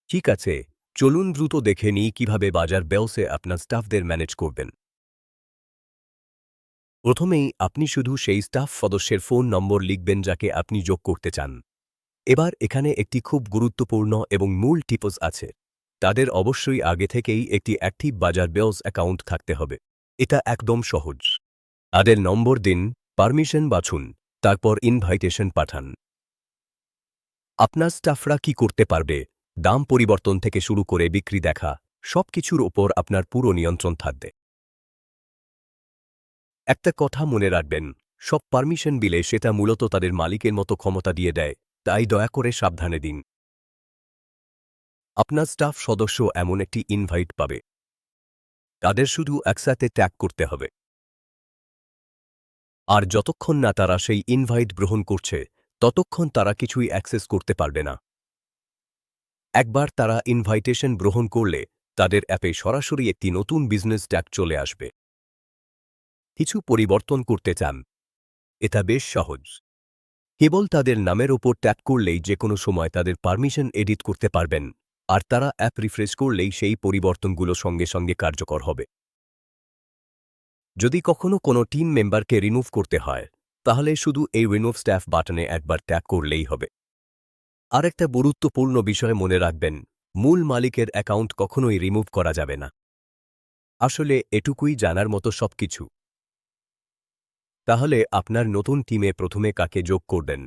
ঠিক আছে, চলুন দ্রুত দেখে নিই কিভাবে বাজার ব্যবসে আপনার স্টাফদের ম্যানেজ করবেন। প্রথমেই আপনি শুধু সেই স্টাফ সদস্যের ফোন নম্বর লিখবেন যাকে আপনি যোগ করতে চান। এবার এখানে একটি খুব গুরুত্বপূর্ণ এবং মূল টিপস আছে। তাদের অবশ্যই আগে থেকেই একটি অ্যাক্টিভ বাজার ব্যবস অ্যাকাউন্ট থাকতে হবে। এটা একদম সহজ। তাদের নম্বর দিন, পারমিশন বাছুন, তারপর ইনভাইটেশন পাঠান। আপনার স্টাফরা কি করতে পারবে? দাম পরিবর্তন থেকে শুরু করে বিক্রি দেখা, সবকিছুর ওপর আপনার পুরো নিয়ন্ত্রণ থাকবে। একটা কথা মনে রাখবেন, সব পারমিশন বিলে সেটা মূলত তাদের মালিকের মতো ক্ষমতা দিয়ে দেয়, তাই দয়া করে সাবধানে দিন। আপনার স্টাফ সদস্য এমন একটি ইনভাইট পাবে। তাদের শুধু একসাথে ট্যাগ করতে হবে। আর যতক্ষণ না তারা সেই ইনভাইট গ্রহণ করছে, ততক্ষণ তারা কিছুই অ্যাক্সেস করতে পারবে না। একবার তারা ইনভাইটেশন গ্রহণ করলে তাদের অ্যাপে সরাসরি একটি নতুন বিজনেস ট্যাগ চলে আসবে। কিছু পরিবর্তন করতে চান? এটা বেশ সহজ। কেবল তাদের নামের ওপর ট্যাপ করলেই যে কোনো সময় তাদের পারমিশন এডিট করতে পারবেন, আর তারা অ্যাপ রিফ্রেশ করলেই সেই পরিবর্তনগুলো সঙ্গে সঙ্গে কার্যকর হবে। যদি কখনো কোনো টিম মেম্বারকে রিমুভ করতে হয়, তাহলে শুধু এই রিমুভ স্টাফ বাটনে একবার ট্যাপ করলেই হবে। আরেকটা গুরুত্বপূর্ণ বিষয় মনে রাখবেন, মূল মালিকের অ্যাকাউন্ট কখনোই রিমুভ করা যাবে না। আসলে এটুকুই জানার মতো সবকিছু। তাহলে আপনার নতুন টিমে প্রথমে কাকে যোগ করবেন?